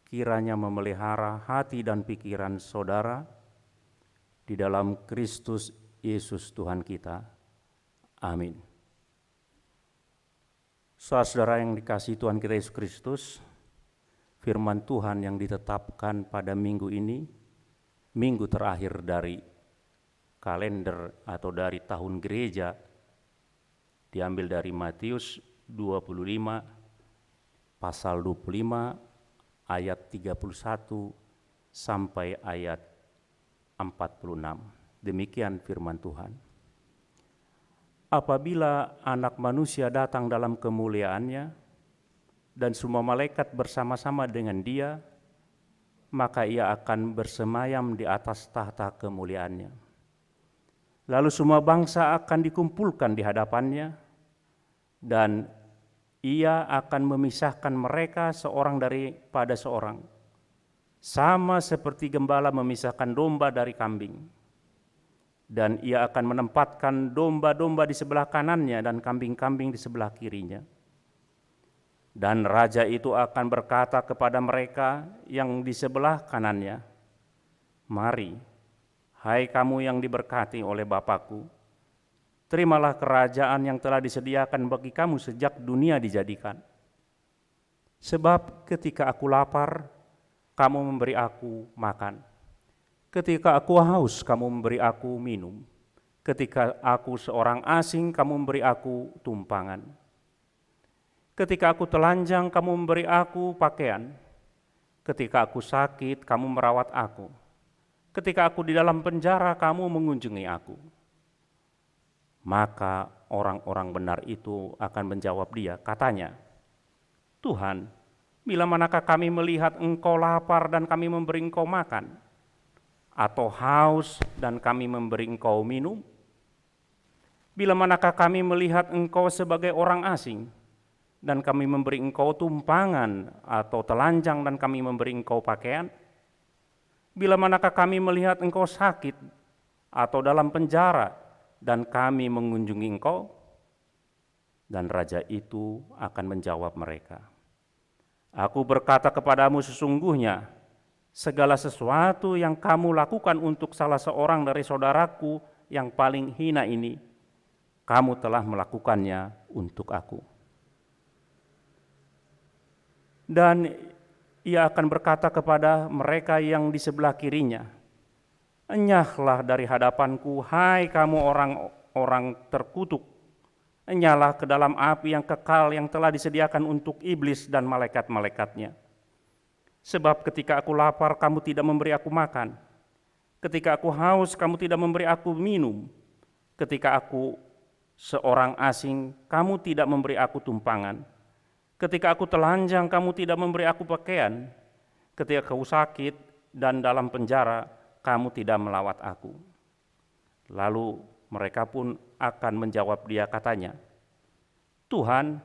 kiranya memelihara hati dan pikiran saudara di dalam Kristus Yesus Tuhan kita. Amin. Saudara yang dikasihi Tuhan kita Yesus Kristus, firman Tuhan yang ditetapkan pada minggu ini, minggu terakhir dari kalender atau dari tahun gereja, diambil dari Matius 25 pasal 25 ayat 31 sampai ayat 46. Demikian firman Tuhan. Apabila Anak Manusia datang dalam kemuliaannya dan semua malaikat bersama-sama dengan Dia, maka Ia akan bersemayam di atas tahta kemuliaannya. Lalu semua bangsa akan dikumpulkan di hadapannya, dan Ia akan memisahkan mereka seorang daripada seorang, sama seperti gembala memisahkan domba dari kambing. Dan Ia akan menempatkan domba-domba di sebelah kanannya dan kambing-kambing di sebelah kirinya. Dan raja itu akan berkata kepada mereka yang di sebelah kanannya, "Mari, hai kamu yang diberkati oleh Bapa-Ku, terimalah kerajaan yang telah disediakan bagi kamu sejak dunia dijadikan. Sebab ketika aku lapar, kamu memberi aku makan. Ketika aku haus, kamu memberi aku minum. Ketika aku seorang asing, kamu memberi aku tumpangan. Ketika aku telanjang, kamu memberi aku pakaian. Ketika aku sakit, kamu merawat aku. Ketika aku di dalam penjara, kamu mengunjungi aku." Maka orang-orang benar itu akan menjawab Dia, katanya, "Tuhan, bila manakah kami melihat Engkau lapar dan kami memberi Engkau makan? Atau haus dan kami memberi Engkau minum? Bila manakah kami melihat Engkau sebagai orang asing dan kami memberi Engkau tumpangan, atau telanjang dan kami memberi Engkau pakaian? Bila manakah kami melihat Engkau sakit atau dalam penjara dan kami mengunjungi Engkau?" Dan raja itu akan menjawab mereka, "Aku berkata kepadamu, sesungguhnya segala sesuatu yang kamu lakukan untuk salah seorang dari saudaraku yang paling hina ini, kamu telah melakukannya untuk aku." Dan Ia akan berkata kepada mereka yang di sebelah kirinya, "Enyahlah dari hadapanku, hai kamu orang-orang terkutuk, enyahlah ke dalam api yang kekal yang telah disediakan untuk iblis dan malaikat-malaikatnya. Sebab ketika aku lapar, kamu tidak memberi aku makan. Ketika aku haus, kamu tidak memberi aku minum. Ketika aku seorang asing, kamu tidak memberi aku tumpangan. Ketika aku telanjang, kamu tidak memberi aku pakaian. Ketika aku sakit dan dalam penjara, kamu tidak melawat aku." Lalu mereka pun akan menjawab Dia, katanya, "Tuhan,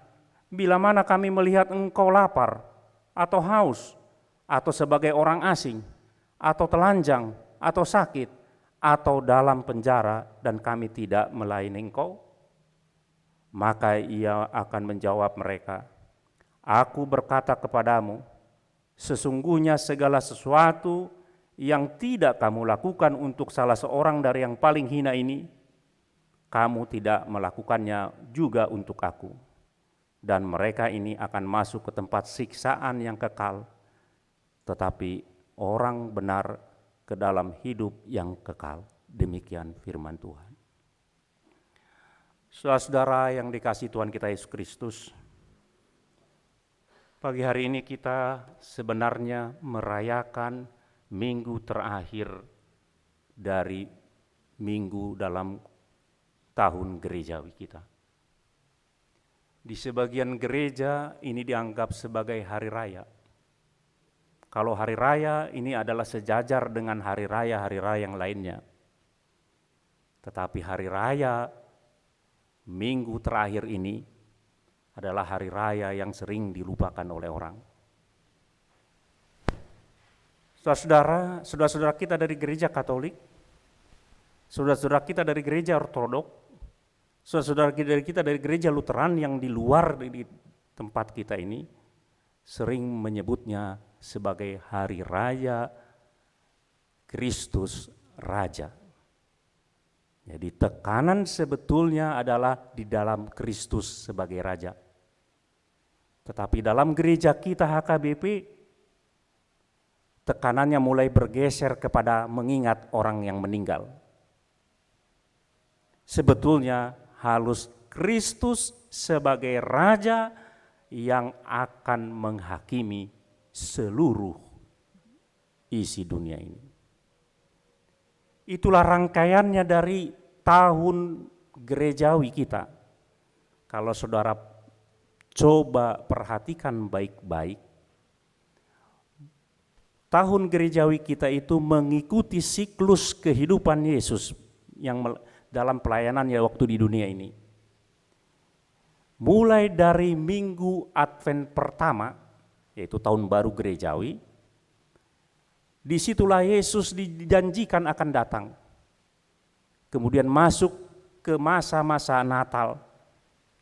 bila mana kami melihat Engkau lapar atau haus, atau sebagai orang asing, atau telanjang, atau sakit, atau dalam penjara, dan kami tidak melayani Engkau?" Maka Ia akan menjawab mereka, "Aku berkata kepadamu, sesungguhnya segala sesuatu yang tidak kamu lakukan untuk salah seorang dari yang paling hina ini, kamu tidak melakukannya juga untuk aku." Dan mereka ini akan masuk ke tempat siksaan yang kekal, tetapi orang benar ke dalam hidup yang kekal. Demikian firman Tuhan. Saudara-saudara yang dikasihi Tuhan kita Yesus Kristus, pagi hari ini kita sebenarnya merayakan minggu terakhir dari minggu dalam tahun gerejawi kita. Di sebagian gereja ini dianggap sebagai hari raya. Kalau hari raya ini adalah sejajar dengan hari raya yang lainnya. Tetapi hari raya minggu terakhir ini adalah hari raya yang sering dilupakan oleh orang. Saudara-saudara kita dari gereja Katolik, saudara-saudara kita dari gereja Ortodok, saudara-saudara kita dari gereja Lutheran yang di luar di tempat kita ini, sering menyebutnya sebagai hari raya Kristus Raja. Jadi tekanan sebetulnya adalah di dalam Kristus sebagai Raja. Tetapi dalam gereja kita HKBP, tekanannya mulai bergeser kepada mengingat orang yang meninggal. Sebetulnya halus Kristus sebagai Raja yang akan menghakimi seluruh isi dunia ini. Itulah rangkaiannya dari tahun gerejawi kita. Kalau saudara coba perhatikan baik-baik, tahun gerejawi kita itu mengikuti siklus kehidupan Yesus yang dalam pelayanannya waktu di dunia ini. Mulai dari minggu Advent pertama, yaitu tahun baru gerejawi, disitulah Yesus dijanjikan akan datang. Kemudian masuk ke masa-masa Natal,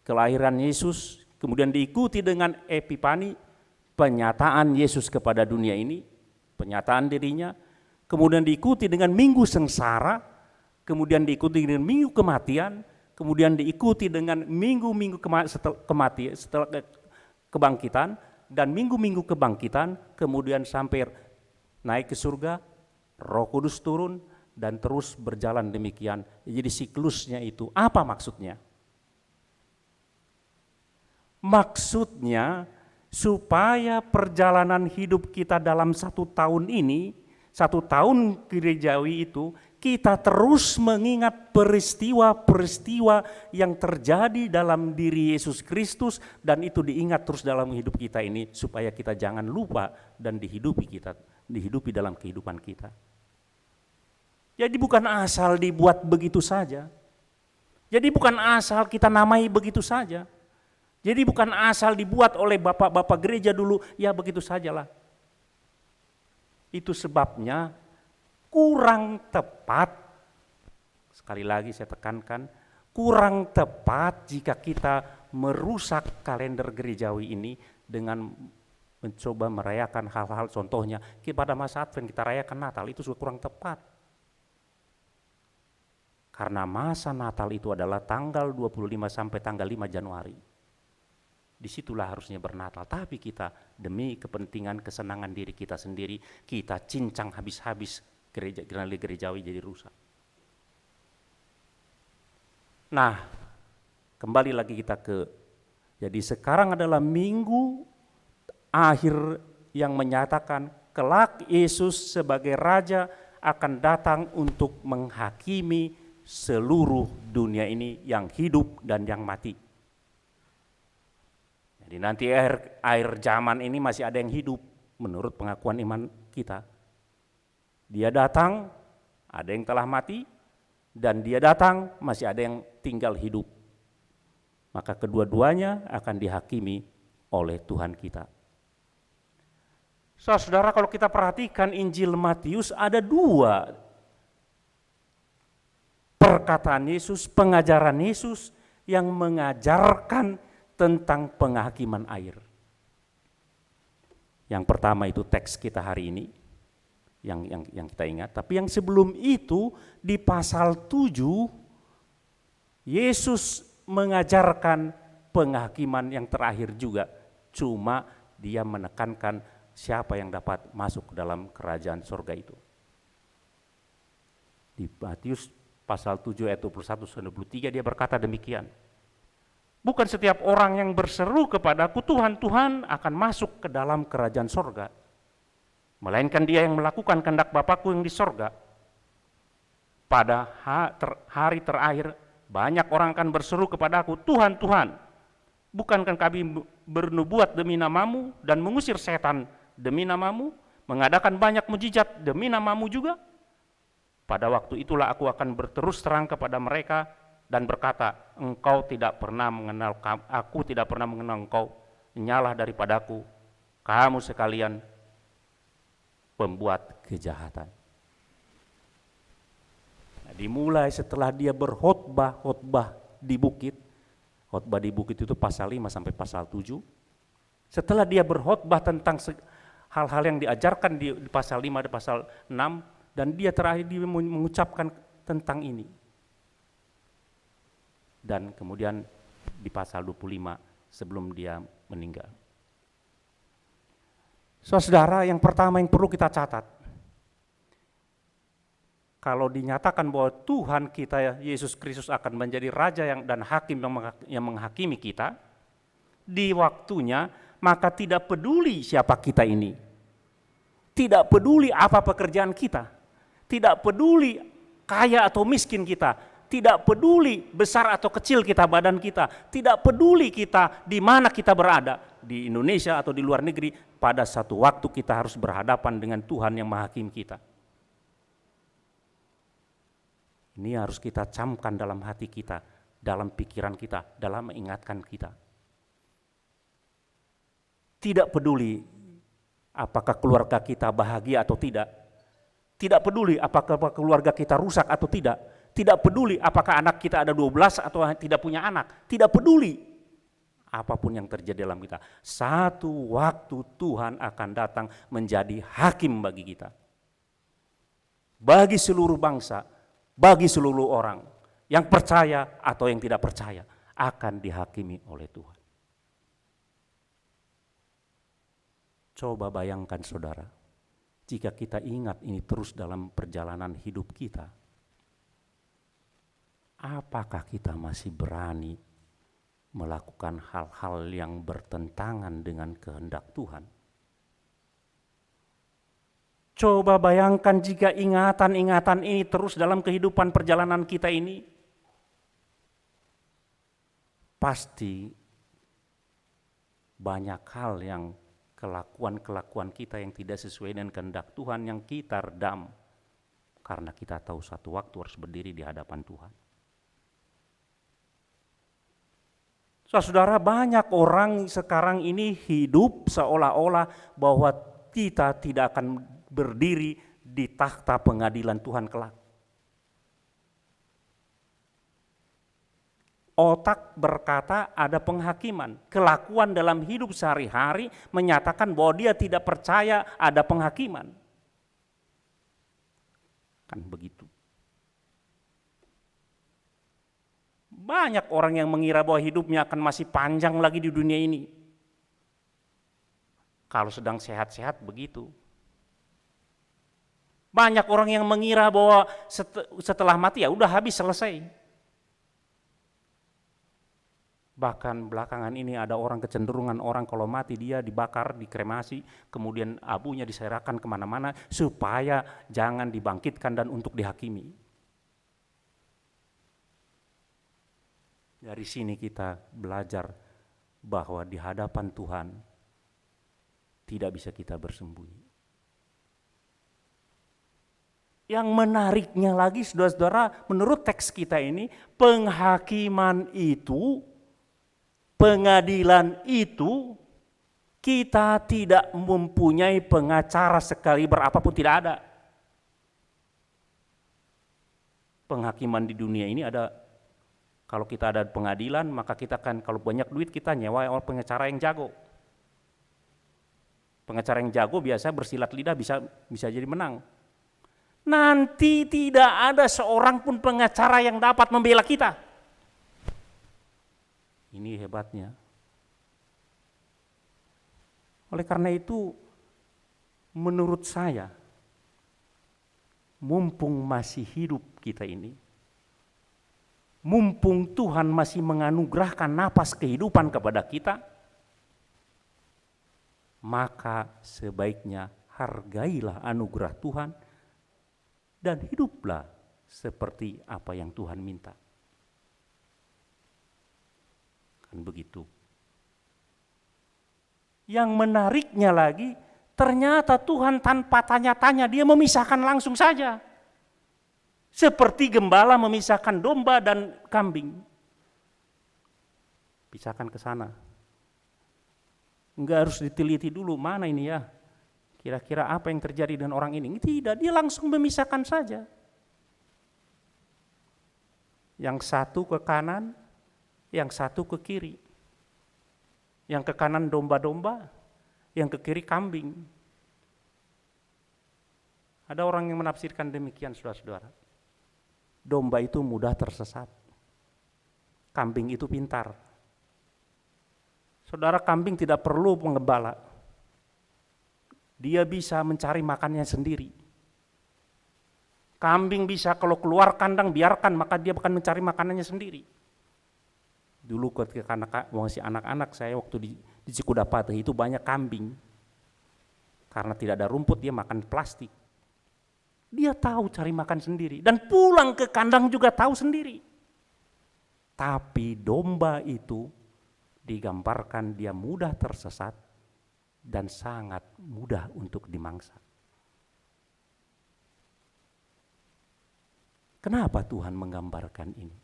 kelahiran Yesus, kemudian diikuti dengan Epifani, penyataan Yesus kepada dunia ini, penyataan dirinya, kemudian diikuti dengan minggu sengsara, kemudian diikuti dengan minggu kematian, kemudian diikuti dengan minggu-minggu kematian setelah kebangkitan, dan minggu-minggu kebangkitan, kemudian sampai naik ke surga, Roh Kudus turun, dan terus berjalan demikian. Jadi siklusnya itu, apa maksudnya? Maksudnya supaya perjalanan hidup kita dalam 1 tahun ini, 1 tahun gerejawi itu, kita terus mengingat peristiwa-peristiwa yang terjadi dalam diri Yesus Kristus, dan itu diingat terus dalam hidup kita ini, supaya kita jangan lupa dan dihidupi dalam kehidupan kita. Jadi bukan asal dibuat begitu saja. Jadi bukan asal kita namai begitu saja. Jadi bukan asal dibuat oleh bapak-bapak gereja dulu, ya begitu sajalah. Itu sebabnya kurang tepat, sekali lagi saya tekankan, kurang tepat jika kita merusak kalender gerejawi ini dengan mencoba merayakan hal-hal, contohnya pada masa Advent kita rayakan Natal, itu sudah kurang tepat. Karena masa Natal itu adalah tanggal 25 sampai tanggal 5 Januari. Disitulah harusnya bernatal, tapi kita demi kepentingan kesenangan diri kita sendiri, kita cincang habis-habis gerejawi jadi rusak. Nah, kembali lagi kita jadi sekarang adalah minggu akhir yang menyatakan kelak Yesus sebagai Raja akan datang untuk menghakimi seluruh dunia ini yang hidup dan yang mati. Jadi nanti akhir zaman ini masih ada yang hidup menurut pengakuan iman kita. Dia datang, ada yang telah mati, dan dia datang masih ada yang tinggal hidup. Maka kedua-duanya akan dihakimi oleh Tuhan kita. Saudara, kalau kita perhatikan Injil Matius, ada 2 perkataan Yesus, pengajaran Yesus yang mengajarkan tentang penghakiman air. Yang pertama itu teks kita hari ini, yang kita ingat. Tapi yang sebelum itu di pasal 7, Yesus mengajarkan penghakiman yang terakhir juga. Cuma dia menekankan siapa yang dapat masuk ke dalam kerajaan surga itu. Di Matius pasal 7 ayat 21-23 dia berkata demikian. Bukan setiap orang yang berseru kepadaku Tuhan, Tuhan akan masuk ke dalam kerajaan surga, melainkan dia yang melakukan kehendak Bapakku yang di surga. Pada hari terakhir banyak orang akan berseru kepadaku, Tuhan, Tuhan, bukankah kami bernubuat demi namamu dan mengusir setan demi namamu, mengadakan banyak mujizat demi namamu juga? Pada waktu itulah aku akan berterus terang kepada mereka dan berkata, engkau tidak pernah mengenal aku, tidak pernah mengenal engkau, nyalah daripadaku, kamu sekalian pembuat kejahatan. Nah, dimulai setelah dia khotbah di bukit itu pasal 5 sampai pasal 7, Setelah dia berkhotbah tentang hal-hal yang diajarkan di pasal 5 dan pasal 6, dan dia terakhir dia mengucapkan tentang ini. Dan kemudian di pasal 25 sebelum dia meninggal. Saudara, yang pertama yang perlu kita catat, kalau dinyatakan bahwa Tuhan kita Yesus Kristus akan menjadi raja dan hakim yang menghakimi kita di waktunya, maka tidak peduli siapa kita ini, tidak peduli apa pekerjaan kita, tidak peduli kaya atau miskin kita, tidak peduli besar atau kecil kita badan kita, tidak peduli kita di mana kita berada, di Indonesia atau di luar negeri, pada satu waktu kita harus berhadapan dengan Tuhan yang menghakimi kita. Ini harus kita camkan dalam hati kita, dalam pikiran kita, dalam mengingatkan kita. Tidak peduli apakah keluarga kita bahagia atau tidak, tidak peduli apakah keluarga kita rusak atau tidak, tidak peduli apakah anak kita ada 12 atau tidak punya anak, tidak peduli apapun yang terjadi dalam kita. Satu waktu Tuhan akan datang menjadi hakim bagi kita, bagi seluruh bangsa, bagi seluruh orang yang percaya atau yang tidak percaya akan dihakimi oleh Tuhan. Coba bayangkan saudara, jika kita ingat ini terus dalam perjalanan hidup kita, apakah kita masih berani melakukan hal-hal yang bertentangan dengan kehendak Tuhan? Coba bayangkan jika ingatan-ingatan ini terus dalam kehidupan perjalanan kita ini, pasti banyak hal yang kelakuan-kelakuan kita yang tidak sesuai dengan kehendak Tuhan yang kita redam, karena kita tahu satu waktu harus berdiri di hadapan Tuhan. Saudara, banyak orang sekarang ini hidup seolah-olah bahwa kita tidak akan berdiri di takhta pengadilan Tuhan kelak. Otak berkata ada penghakiman, kelakuan dalam hidup sehari-hari menyatakan bahwa dia tidak percaya ada penghakiman. Kan begitu. Banyak orang yang mengira bahwa hidupnya akan masih panjang lagi di dunia ini. Kalau sedang sehat-sehat begitu. Banyak orang yang mengira bahwa setelah mati ya udah habis, selesai. Bahkan belakangan ini ada orang, kecenderungan orang kalau mati dia dibakar, dikremasi, kemudian abunya diserahkan kemana-mana supaya jangan dibangkitkan dan untuk dihakimi. Dari sini kita belajar bahwa di hadapan Tuhan tidak bisa kita bersembunyi. Yang menariknya lagi saudara-saudara, menurut teks kita ini, penghakiman itu, pengadilan itu, kita tidak mempunyai pengacara sekali berapapun, tidak ada. Penghakiman di dunia ini ada, kalau kita ada pengadilan, maka kita kan kalau banyak duit kita nyewa orang pengacara yang jago. Pengacara yang jago biasa bersilat lidah bisa jadi menang. Nanti tidak ada seorang pun pengacara yang dapat membela kita. Ini hebatnya. Oleh karena itu, menurut saya, mumpung masih hidup kita ini, mumpung Tuhan masih menganugerahkan napas kehidupan kepada kita, maka sebaiknya hargailah anugerah Tuhan dan hiduplah seperti apa yang Tuhan minta. Kan begitu. Yang menariknya lagi, ternyata Tuhan tanpa tanya-tanya dia memisahkan langsung saja. Seperti gembala memisahkan domba dan kambing. Pisahkan ke sana. Enggak harus diteliti dulu mana ini ya. Kira-kira apa yang terjadi dengan orang ini? Tidak, dia langsung memisahkan saja. Yang satu ke kanan, yang satu ke kiri. yang ke kanan domba-domba, yang ke kiri kambing. Ada orang yang menafsirkan demikian, saudara-saudara. Domba itu mudah tersesat, kambing itu pintar. Saudara, kambing tidak perlu pengembala, dia bisa mencari makannya sendiri. Kambing bisa kalau keluar kandang biarkan, maka dia akan mencari makanannya sendiri. Dulu ketika masih anak-anak saya waktu di Cikudapati itu banyak kambing. Karena tidak ada rumput dia makan plastik. Dia tahu cari makan sendiri dan pulang ke kandang juga tahu sendiri. Tapi domba itu digambarkan dia mudah tersesat dan sangat mudah untuk dimangsa. Kenapa Tuhan menggambarkan ini?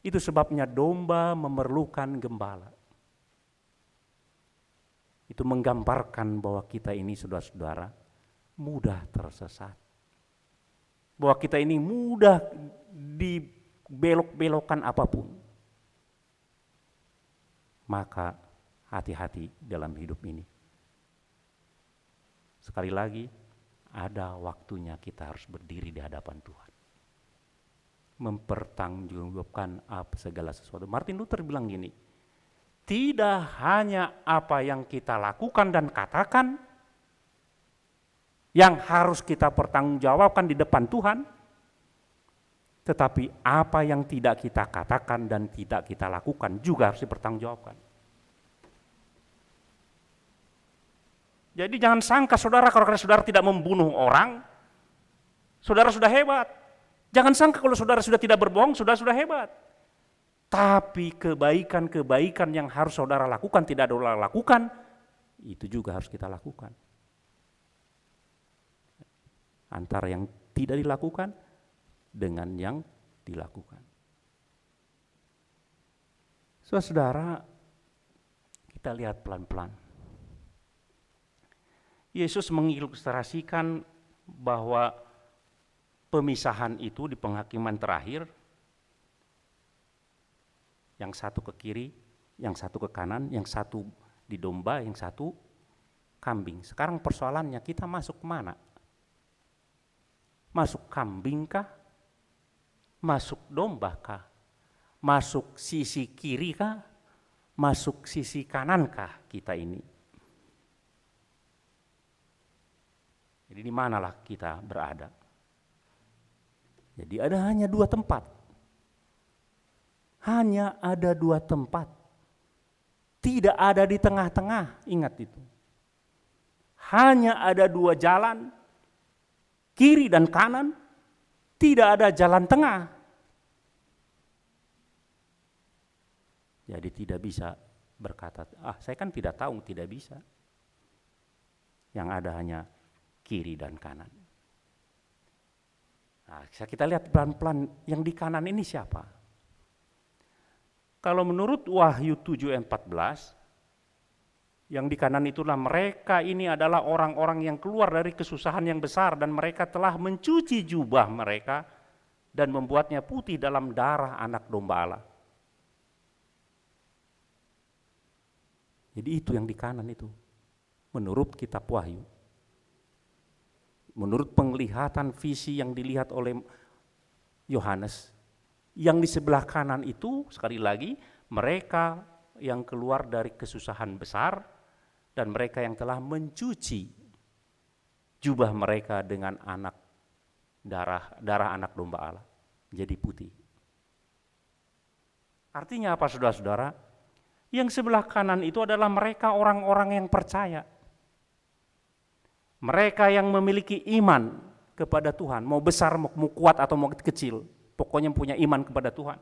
Itu sebabnya domba memerlukan gembala. Itu menggambarkan bahwa kita ini, saudara-saudara, mudah tersesat. Bahwa kita ini mudah dibelok-belokkan apapun. Maka hati-hati dalam hidup ini. Sekali lagi, ada waktunya kita harus berdiri di hadapan Tuhan. Mempertanggungjawabkan segala sesuatu. Martin Luther bilang gini, tidak hanya apa yang kita lakukan dan katakan yang harus kita pertanggungjawabkan di depan Tuhan, tetapi apa yang tidak kita katakan dan tidak kita lakukan juga harus dipertanggungjawabkan. Jadi jangan sangka saudara kalau saudara tidak membunuh orang, saudara sudah hebat. Jangan sangka kalau saudara sudah tidak berbohong, saudara sudah hebat. Tapi kebaikan-kebaikan yang harus saudara lakukan, tidak saudara lakukan, itu juga harus kita lakukan. Antara yang tidak dilakukan dengan yang dilakukan. Saudara, kita lihat pelan-pelan. Yesus mengilustrasikan bahwa pemisahan itu di penghakiman terakhir, yang satu ke kiri, yang satu ke kanan, yang satu di domba, yang satu kambing. Sekarang persoalannya kita masuk kemana? Masuk kambing kah? Masuk domba kah? Masuk sisi kiri kah? Masuk sisi kanan kah kita ini? Jadi di manalah kita berada? Jadi ada hanya dua tempat. Hanya ada dua tempat. Tidak ada di tengah-tengah, ingat itu. Hanya ada dua jalan, kiri dan kanan, tidak ada jalan tengah. Jadi tidak bisa berkata, saya kan tidak tahu, tidak bisa. Yang ada hanya kiri dan kanan. Nah, kita lihat pelan-pelan yang di kanan ini siapa? Kalau menurut Wahyu 7:14, yang di kanan itulah mereka ini adalah orang-orang yang keluar dari kesusahan yang besar dan mereka telah mencuci jubah mereka dan membuatnya putih dalam darah anak domba Allah. Jadi itu yang di kanan itu, menurut kitab Wahyu. Menurut penglihatan visi yang dilihat oleh Yohanes, yang di sebelah kanan itu sekali lagi mereka yang keluar dari kesusahan besar dan mereka yang telah mencuci jubah mereka dengan darah anak domba Allah jadi putih. Artinya apa saudara-saudara? Yang sebelah kanan itu adalah mereka orang-orang yang percaya. Mereka yang memiliki iman kepada Tuhan, mau besar, mau kuat atau mau kecil, pokoknya punya iman kepada Tuhan.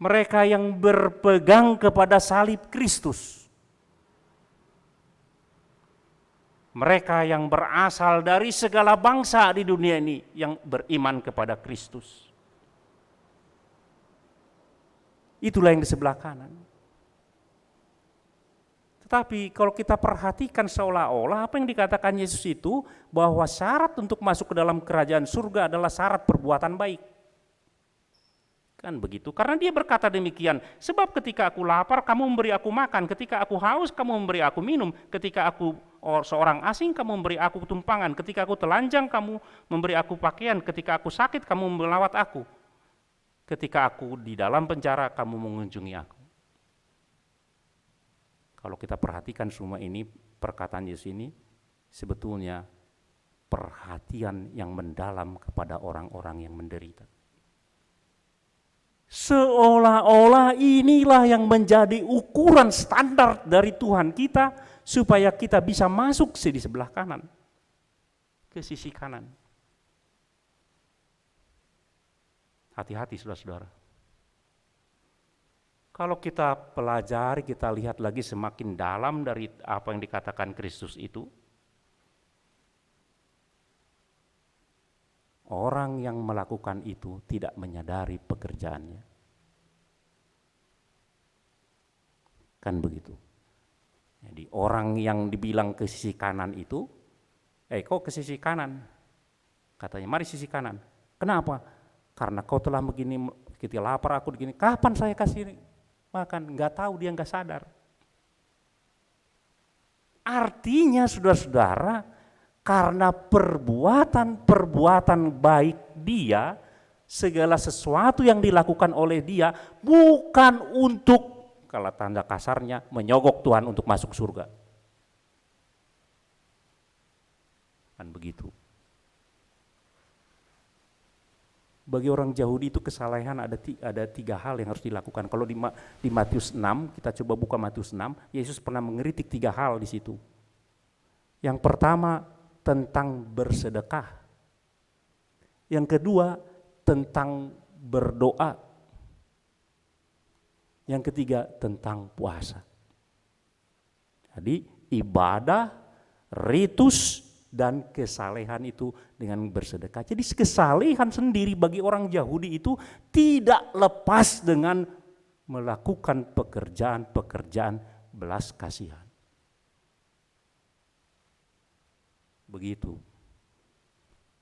Mereka yang berpegang kepada salib Kristus. Mereka yang berasal dari segala bangsa di dunia ini yang beriman kepada Kristus. Itulah yang di sebelah kanan. Tetapi kalau kita perhatikan seolah-olah apa yang dikatakan Yesus itu bahwa syarat untuk masuk ke dalam kerajaan surga adalah syarat perbuatan baik. Kan begitu, karena dia berkata demikian, sebab ketika aku lapar kamu memberi aku makan, ketika aku haus kamu memberi aku minum, ketika aku seorang asing kamu memberi aku tumpangan, ketika aku telanjang kamu memberi aku pakaian, ketika aku sakit kamu melawat aku, ketika aku di dalam penjara kamu mengunjungi aku. Kalau kita perhatikan semua ini, perkataan Yesus ini sebetulnya perhatian yang mendalam kepada orang-orang yang menderita. Seolah-olah inilah yang menjadi ukuran standar dari Tuhan kita supaya kita bisa masuk di sebelah kanan, ke sisi kanan. Hati-hati saudara-saudara. Kalau kita pelajari, kita lihat lagi semakin dalam dari apa yang dikatakan Kristus itu, orang yang melakukan itu tidak menyadari pekerjaannya. Kan begitu. Jadi orang yang dibilang ke sisi kanan itu, kau ke sisi kanan. Katanya, mari sisi kanan. Kenapa? Karena kau telah begini, ketika lapar aku begini, kapan saya kasih makan? Enggak tahu, dia enggak sadar. Artinya saudara-saudara, karena perbuatan baik dia, segala sesuatu yang dilakukan oleh dia bukan untuk, kalau tanda kasarnya, menyogok Tuhan untuk masuk surga. Kan begitu. Bagi orang Yahudi itu kesalahan ada 3 hal yang harus dilakukan. Kalau di Matius 6, kita coba buka Matius 6, Yesus pernah mengkritik 3 hal di situ. Yang pertama tentang bersedekah. Yang kedua tentang berdoa. Yang ketiga tentang puasa. Jadi ibadah, ritus, dan kesalehan itu dengan bersedekah. Jadi kesalehan sendiri bagi orang Yahudi itu tidak lepas dengan melakukan pekerjaan-pekerjaan belas kasihan. Begitu.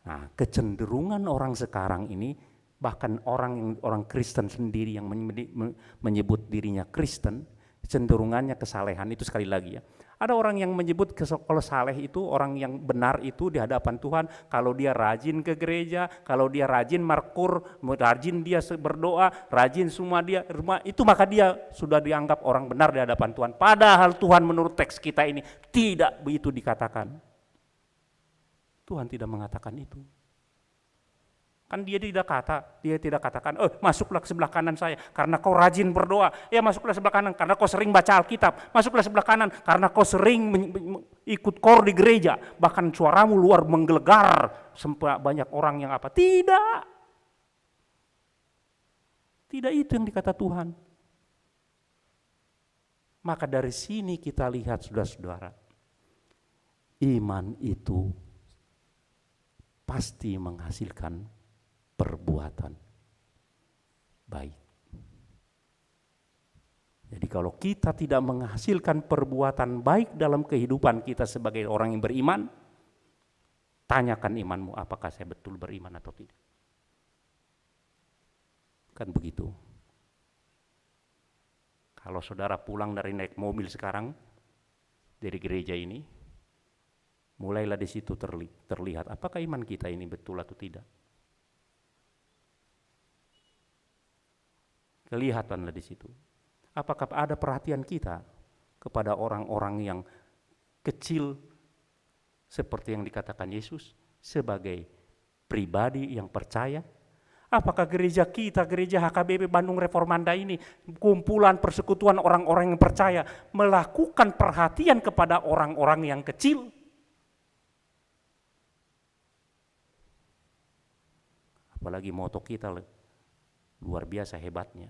Nah, kecenderungan orang sekarang ini, bahkan orang Kristen sendiri yang menyebut dirinya Kristen, cenderungannya kesalehan itu sekali lagi ya. Ada orang yang menyebut kalau saleh itu orang yang benar itu di hadapan Tuhan, kalau dia rajin ke gereja, kalau dia rajin markur, rajin dia berdoa, rajin semua dia itu, maka dia sudah dianggap orang benar di hadapan Tuhan. Padahal Tuhan menurut teks kita ini tidak begitu dikatakan. Tuhan tidak mengatakan itu. Kan dia tidak katakan, masuklah ke sebelah kanan saya karena kau rajin berdoa. Ya, masuklah sebelah kanan karena kau sering baca Alkitab. Masuklah sebelah kanan karena kau sering ikut kor di gereja. Bahkan suaramu luar menggelegar sampai banyak orang yang apa. Tidak. Tidak itu yang dikata Tuhan. Maka dari sini kita lihat saudara-saudara, iman itu pasti menghasilkan perbuatan baik. Jadi kalau kita tidak menghasilkan perbuatan baik dalam kehidupan kita sebagai orang yang beriman, tanyakan imanmu, apakah saya betul beriman atau tidak. Kan begitu. Kalau saudara pulang dari naik mobil sekarang dari gereja ini, mulailah di situ terlihat apakah iman kita ini betul atau tidak. Kelihatanlah di situ. Apakah ada perhatian kita kepada orang-orang yang kecil seperti yang dikatakan Yesus sebagai pribadi yang percaya? Apakah gereja kita, gereja HKBP Bandung Reformanda ini, kumpulan persekutuan orang-orang yang percaya, melakukan perhatian kepada orang-orang yang kecil? Apalagi moto kita luar biasa hebatnya.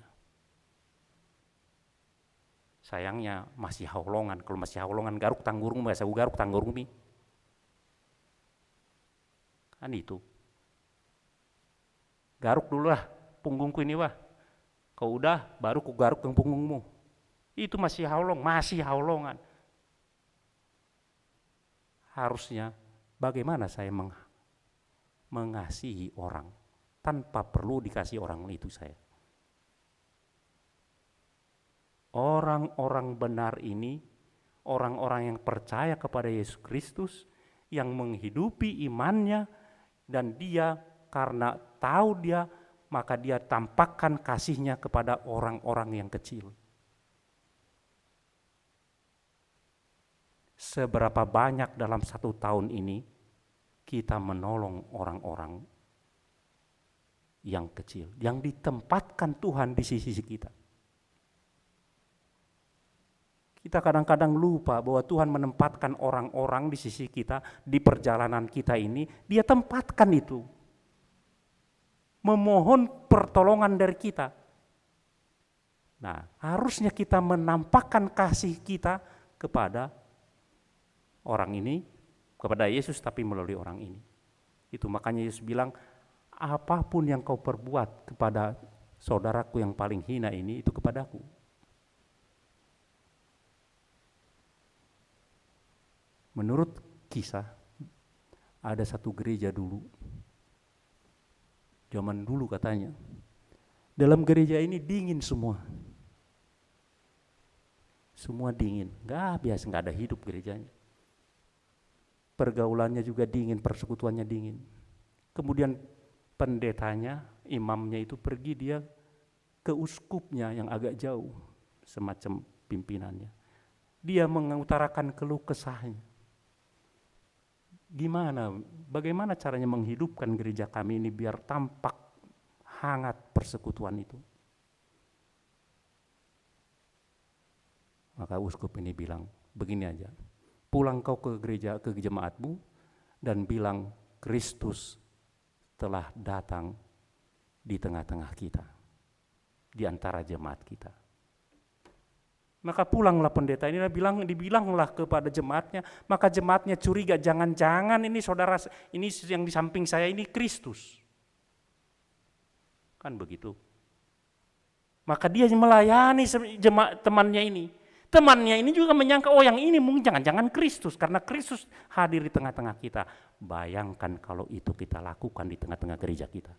Sayangnya masih haulongan. Kalau masih haulongan garuk tanggurung, bahasa garuk tanggurung mi. Kan itu. Garuk dulu lah punggungku ini wah. Kau udah baru ku garuk ke punggungmu. Itu masih haulongan. Harusnya bagaimana saya mengasihi orang tanpa perlu dikasih orang itu saya. orang-orang benar ini, orang-orang yang percaya kepada Yesus Kristus, yang menghidupi imannya, dan dia karena tahu dia, maka dia tampakkan kasihnya kepada orang-orang yang kecil. Seberapa banyak dalam 1 tahun ini kita menolong orang-orang yang kecil, yang ditempatkan Tuhan di sisi kita. Kita kadang-kadang lupa bahwa Tuhan menempatkan orang-orang di sisi kita, di perjalanan kita ini, dia tempatkan itu. Memohon pertolongan dari kita. Nah, harusnya kita menampakkan kasih kita kepada orang ini, kepada Yesus, tapi melalui orang ini. Itu makanya Yesus bilang, apapun yang kau perbuat kepada saudaraku yang paling hina ini, itu kepadaku. Menurut kisah, ada satu gereja dulu, zaman dulu katanya, dalam gereja ini dingin semua. Semua dingin, biasa, nggak ada hidup gerejanya. Pergaulannya juga dingin, persekutuannya dingin. Kemudian pendetanya, imamnya itu pergi dia ke uskupnya yang agak jauh, semacam pimpinannya. Dia mengutarakan keluh kesahnya. Bagaimana caranya menghidupkan gereja kami ini biar tampak hangat persekutuan itu. Maka uskup ini bilang, begini aja, pulang kau ke gereja, ke jemaatmu, dan bilang Kristus telah datang di tengah-tengah kita, di antara jemaat kita. Maka pulanglah pendeta ini, dibilanglah kepada jemaatnya, maka jemaatnya curiga, jangan-jangan ini saudara, ini yang di samping saya ini Kristus. Kan begitu. Maka dia melayani jemaat temannya ini. Temannya ini juga menyangka, oh yang ini mungkin jangan-jangan Kristus, karena Kristus hadir di tengah-tengah kita. Bayangkan kalau itu kita lakukan di tengah-tengah gereja kita.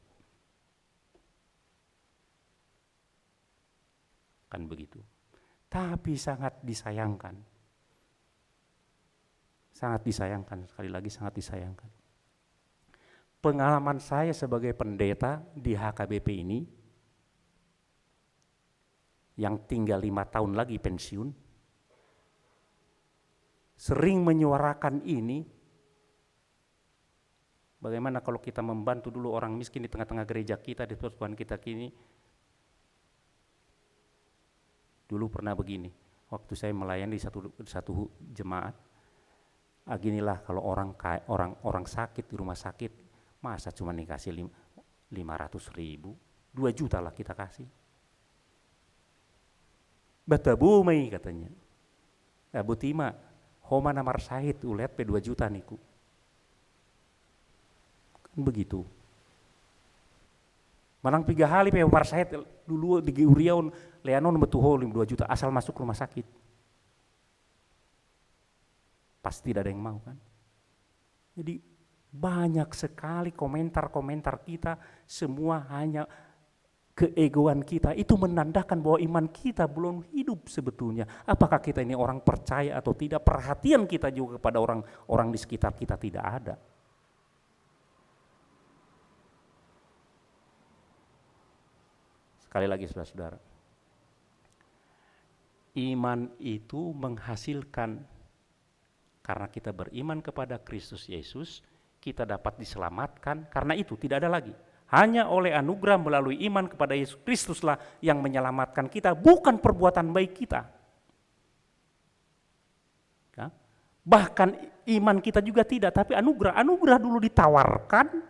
Kan begitu. Tapi sangat disayangkan. Sangat disayangkan, sekali lagi sangat disayangkan. Pengalaman saya sebagai pendeta di HKBP ini, yang tinggal 5 tahun lagi pensiun, sering menyuarakan ini, bagaimana kalau kita membantu dulu orang miskin di tengah-tengah gereja kita, di persekutuan kita kini. Dulu pernah begini, waktu saya melayani di satu jemaat, ginilah kalau orang sakit di rumah sakit, masa cuma dikasih 500.000, 2 juta lah kita kasih. Batabu mai katanya, Abu Tima, homa namar sahid ulet pe 2 juta niku. Kan begitu. Manang 3 hari pe namar sahid dulu di Uriaun leanon betuho 2 juta asal masuk rumah sakit. Pasti tidak ada yang mau kan. Jadi banyak sekali komentar-komentar kita, semua hanya keegoan kita. Itu menandakan bahwa iman kita belum hidup sebetulnya. Apakah kita ini orang percaya atau tidak, perhatian kita juga kepada orang di sekitar kita tidak ada. Sekali lagi saudara-saudara, iman itu menghasilkan, karena kita beriman kepada Kristus Yesus, kita dapat diselamatkan. Karena itu tidak ada lagi, hanya oleh anugerah melalui iman kepada Yesus Kristuslah yang menyelamatkan kita, bukan perbuatan baik kita. Ya? Bahkan iman kita juga tidak, tapi anugerah dulu ditawarkan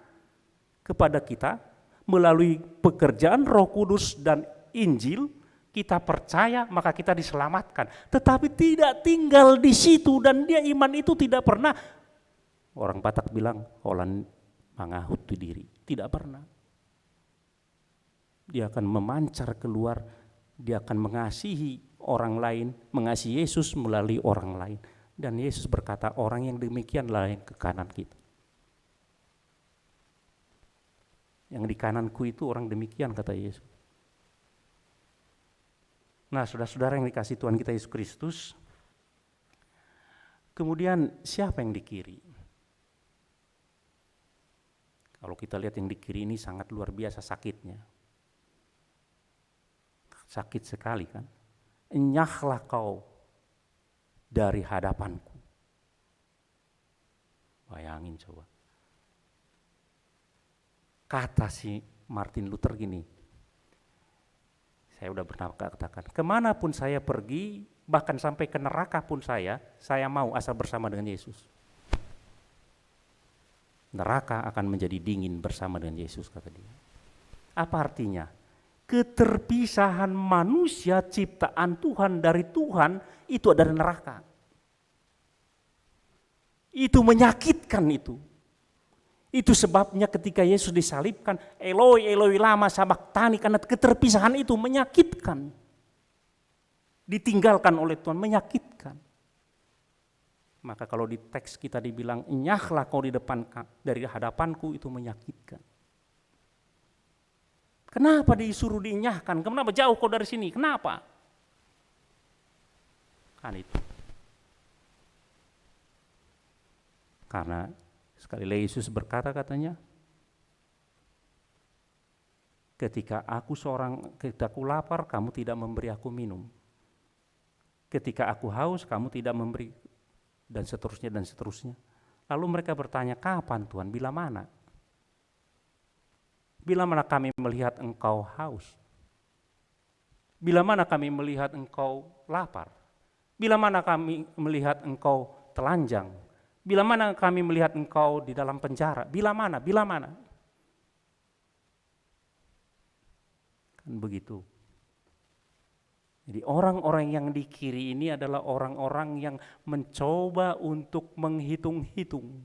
kepada kita melalui pekerjaan Roh Kudus dan Injil. Kita percaya maka kita diselamatkan, tetapi tidak tinggal di situ, dan dia iman itu tidak pernah, orang Batak bilang holan mangahut tu diri, tidak pernah. Dia akan memancar keluar, dia akan mengasihi orang lain, mengasihi Yesus melalui orang lain. Dan Yesus berkata, orang yang demikianlah yang ke kanan kita. Yang di kananku itu orang demikian, kata Yesus. Nah, saudara-saudara yang dikasihi Tuhan kita Yesus Kristus, kemudian siapa yang di kiri? Kalau kita lihat yang di kiri ini sangat luar biasa sakitnya. Sakit sekali kan? Enyahlah kau dari hadapanku. Bayangin coba. Kata si Martin Luther gini, saya udah pernah katakan, kemanapun saya pergi, bahkan sampai ke neraka pun saya mau asal bersama dengan Yesus. Neraka akan menjadi dingin bersama dengan Yesus, kata dia. Apa artinya? Keterpisahan manusia ciptaan Tuhan dari Tuhan itu adalah neraka. Itu menyakitkan itu. Itu sebabnya ketika Yesus disalibkan, Eloi, Eloi lama sabachthani, karena keterpisahan itu menyakitkan. Ditinggalkan oleh Tuhan, menyakitkan. Maka kalau di teks kita dibilang, enyahlah kau dari hadapanku, itu menyakitkan. Kenapa disuruh dienyahkan? Kenapa jauh kau dari sini? Kenapa? Kan itu. Karena sekali lagi Yesus berkata katanya, ketika aku lapar, kamu tidak memberi aku minum. Ketika aku haus, kamu tidak memberi, dan seterusnya dan seterusnya. Lalu mereka bertanya, kapan Tuhan? Bila mana? Bila mana kami melihat engkau haus? Bila mana kami melihat engkau lapar? Bila mana kami melihat engkau telanjang? Bila mana kami melihat engkau di dalam penjara? Bila mana? Bila mana? Kan begitu. Jadi orang-orang yang di kiri ini adalah orang-orang yang mencoba untuk menghitung-hitung.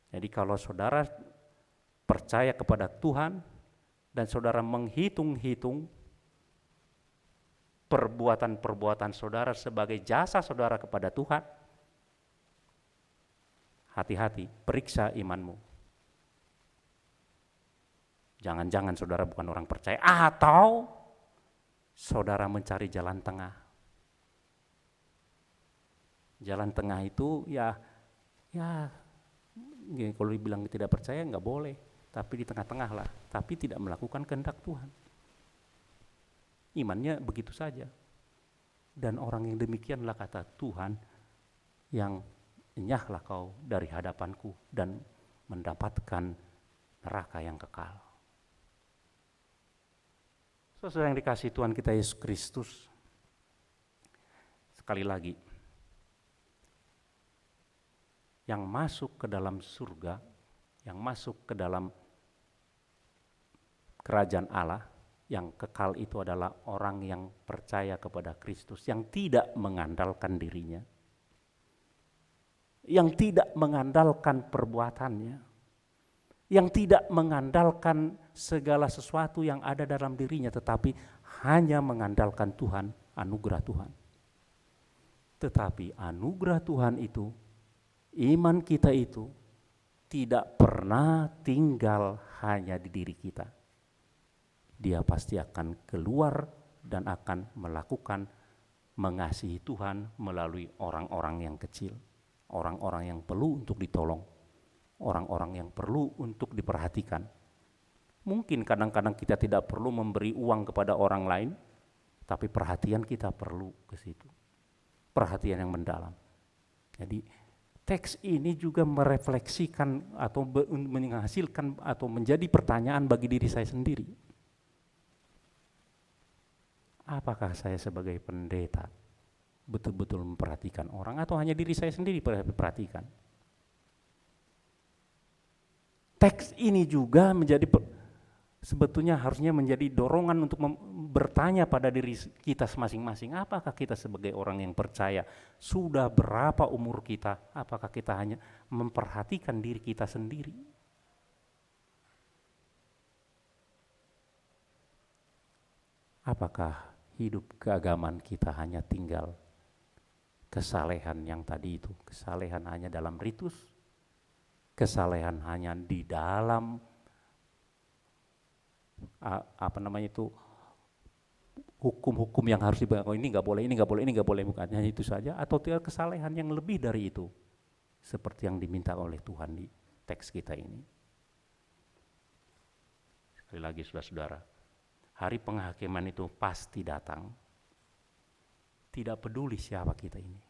Jadi kalau saudara percaya kepada Tuhan dan saudara menghitung-hitung perbuatan-perbuatan saudara sebagai jasa saudara kepada Tuhan, hati-hati, periksa imanmu. Jangan-jangan saudara bukan orang percaya, atau saudara mencari jalan tengah. Jalan tengah itu ya kalau dibilang tidak percaya nggak boleh, tapi di tengah-tengah lah, tapi tidak melakukan kehendak Tuhan. Imannya begitu saja. Dan orang yang demikianlah kata Tuhan, yang enyahlah kau dari hadapanku dan mendapatkan neraka yang kekal. Saudara yang dikasihi Tuhan kita Yesus Kristus, sekali lagi, yang masuk ke dalam surga, yang masuk ke dalam kerajaan Allah, yang kekal itu adalah orang yang percaya kepada Kristus, yang tidak mengandalkan dirinya, yang tidak mengandalkan perbuatannya, yang tidak mengandalkan segala sesuatu yang ada dalam dirinya, tetapi hanya mengandalkan Tuhan, anugerah Tuhan. Tetapi anugerah Tuhan itu, iman kita itu tidak pernah tinggal hanya di diri kita. Dia pasti akan keluar dan akan melakukan mengasihi Tuhan melalui orang-orang yang kecil, orang-orang yang perlu untuk ditolong, orang-orang yang perlu untuk diperhatikan. Mungkin kadang-kadang kita tidak perlu memberi uang kepada orang lain, tapi perhatian kita perlu ke situ. Perhatian yang mendalam. Jadi teks ini juga merefleksikan atau menghasilkan atau menjadi pertanyaan bagi diri saya sendiri. Apakah saya sebagai pendeta betul-betul memperhatikan orang, atau hanya diri saya sendiri perhatikan? Teks ini juga sebetulnya harusnya menjadi dorongan untuk bertanya pada diri kita masing-masing, apakah kita sebagai orang yang percaya, sudah berapa umur kita, apakah kita hanya memperhatikan diri kita sendiri? Apakah hidup keagamaan kita hanya tinggal kesalehan yang tadi itu, kesalehan hanya dalam ritus, kesalehan hanya di dalam hukum-hukum yang harus dipegang, ini nggak boleh, ini nggak boleh, ini nggak boleh, bukan hanya itu saja, atau tidak kesalehan yang lebih dari itu, seperti yang diminta oleh Tuhan di teks kita ini. Sekali lagi saudara-saudara, hari penghakiman itu pasti datang. Tidak peduli siapa kita ini,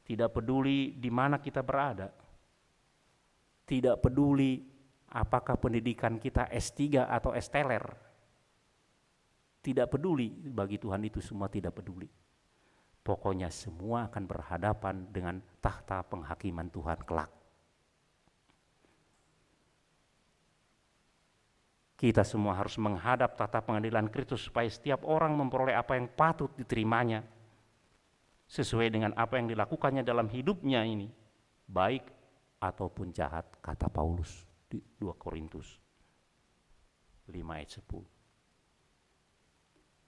tidak peduli di mana kita berada, tidak peduli apakah pendidikan kita S3 atau S-teler, tidak peduli. Bagi Tuhan itu semua tidak peduli. Pokoknya semua akan berhadapan dengan tahta penghakiman Tuhan kelak. Kita semua harus menghadap tahta pengadilan Kristus supaya setiap orang memperoleh apa yang patut diterimanya sesuai dengan apa yang dilakukannya dalam hidupnya ini, baik ataupun jahat, kata Paulus di 2 Korintus 5 ayat 10.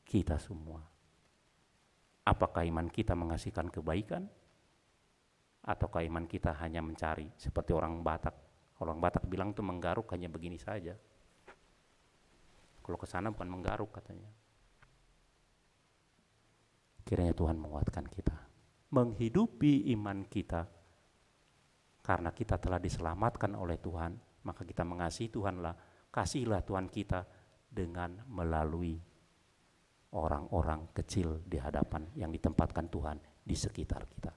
Kita semua, apakah iman kita mengasihkan kebaikan, ataukah iman kita hanya mencari seperti orang Batak? Orang Batak bilang tuh menggaruk hanya begini saja. Kalau ke sana bukan menggaruk katanya. Kiranya Tuhan menguatkan kita menghidupi iman kita. Karena kita telah diselamatkan oleh Tuhan, maka kita mengasihi Tuhanlah, kasihilah Tuhan kita dengan melalui orang-orang kecil di hadapan yang ditempatkan Tuhan di sekitar kita.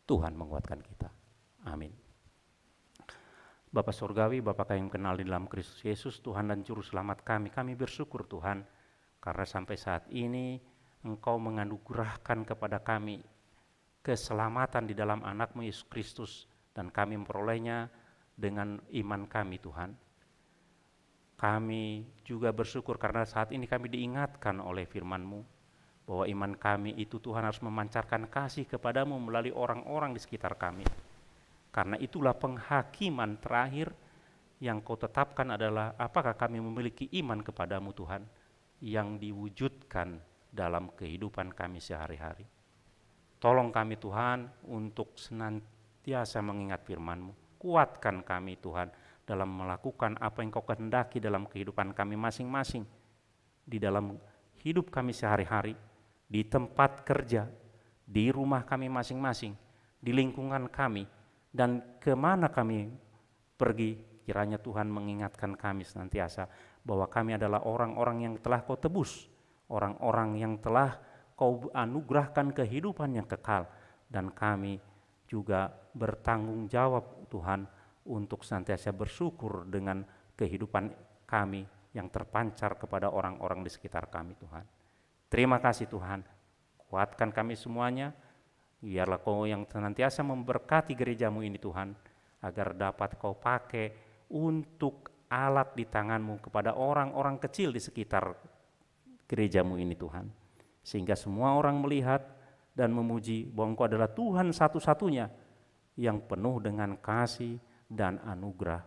Tuhan menguatkan kita. Amin. Bapa Surgawi, Bapa kami yang kenal di dalam Kristus Yesus, Tuhan dan Juru Selamat kami bersyukur Tuhan, karena sampai saat ini Engkau menganugerahkan kepada kami keselamatan di dalam anak-Mu Yesus Kristus, dan kami memperolehnya dengan iman kami Tuhan. Kami juga bersyukur karena saat ini kami diingatkan oleh firman-Mu bahwa iman kami itu Tuhan harus memancarkan kasih kepadamu melalui orang-orang di sekitar kami. Karena itulah penghakiman terakhir yang Kau tetapkan adalah apakah kami memiliki iman kepadamu Tuhan yang diwujudkan dalam kehidupan kami sehari-hari. Tolong kami Tuhan untuk senantiasa mengingat firman-Mu. Kuatkan kami Tuhan dalam melakukan apa yang Kau kehendaki dalam kehidupan kami masing-masing, di dalam hidup kami sehari-hari, di tempat kerja, di rumah kami masing-masing, di lingkungan kami, dan kemana kami pergi. Kiranya Tuhan mengingatkan kami senantiasa bahwa kami adalah orang-orang yang telah Kau tebus, orang-orang yang telah Kau anugerahkan kehidupan yang kekal, dan kami juga bertanggung jawab Tuhan untuk senantiasa bersyukur dengan kehidupan kami yang terpancar kepada orang-orang di sekitar kami Tuhan. Terima kasih Tuhan, kuatkan kami semuanya, biarlah Kau yang senantiasa memberkati gereja-Mu ini Tuhan, agar dapat Kau pakai untuk alat di tangan-Mu kepada orang-orang kecil di sekitar gereja-Mu ini Tuhan, sehingga semua orang melihat dan memuji bahwa Engkau adalah Tuhan satu-satunya yang penuh dengan kasih dan anugerah.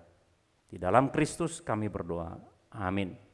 Di dalam Kristus kami berdoa, amin.